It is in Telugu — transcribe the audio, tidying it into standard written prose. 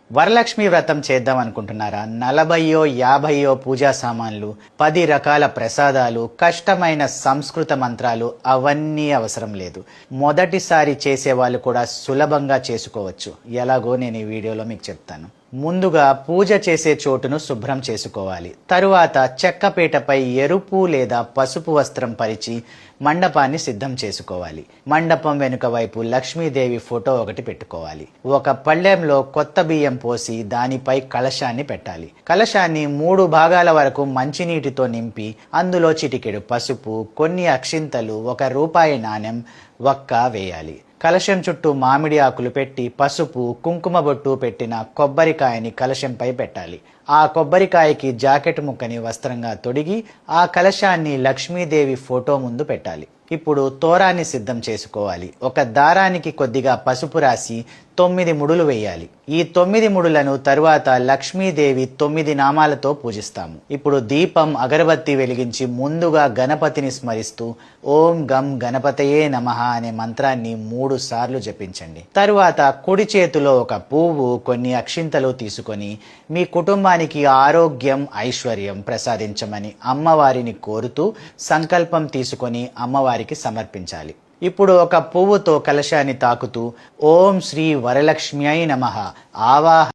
వరలక్ష్మి వ్రతం చేద్దాం అనుకుంటున్నారా? 40 పూజా సామాన్లు, 10 రకాల ప్రసాదాలు, కష్టమైన సంస్కృత మంత్రాలు అవన్నీ అవసరం లేదు. మొదటిసారి చేసేవాళ్ళు కూడా సులభంగా చేసుకోవచ్చు. ఎలాగో నేను ఈ వీడియోలో మీకు చెప్తాను. ముందుగా పూజ చేసే చోటును శుభ్రం చేసుకోవాలి. తరువాత చెక్కపీటపై ఎరుపు లేదా పసుపు వస్త్రం పరిచి మండపాన్ని సిద్ధం చేసుకోవాలి. మండపం వెనుక వైపు లక్ష్మీదేవి ఫోటో ఒకటి పెట్టుకోవాలి. ఒక పళ్ళెంలో కొత్త బియ్యం పోసి దానిపై కలశాన్ని పెట్టాలి. కలశాన్ని 3 భాగాల వరకు మంచినీటితో నింపి అందులో చిటికెడు పసుపు, కొన్ని అక్షింతలు, 1 రూపాయి నాణెం, వక్క వేయాలి. కలశం చుట్టూ మామిడి ఆకులు పెట్టి పసుపు, కుంకుమ బొట్టు పెట్టిన కొబ్బరికాయని కలశంపై పెట్టాలి. ఆ కొబ్బరికాయకి జాకెట్ ముక్కని వస్త్రంగా తొడిగి ఆ కలశాన్ని లక్ష్మీదేవి ఫోటో ముందు పెట్టాలి. ఇప్పుడు తోరాన్ని సిద్ధం చేసుకోవాలి. ఒక దారానికి కొద్దిగా పసుపు రాసి 9 ముడులు వేయాలి. ఈ 9 ముడులను తరువాత లక్ష్మీదేవి 9 నామాలతో పూజిస్తాము. ఇప్పుడు దీపం, అగరబత్తి వెలిగించి ముందుగా గణపతిని స్మరిస్తూ ఓం గం గణపతయే నమః అనే మంత్రాన్ని 3 సార్లు జపించండి. తరువాత కుడి చేతిలో ఒక పువ్వు, కొన్ని అక్షింతలు తీసుకొని మీ కుటుంబానికి ఆరోగ్యం, ఐశ్వర్యం ప్రసాదించమని అమ్మవారిని కోరుతూ సంకల్పం తీసుకొని అమ్మవారికి సమర్పించాలి. ఇప్పుడు ఒక పువ్వుతో కలశాన్ని తాకుతూ ఓం శ్రీ వరలక్ష్మ్యై నమః ఆవాహ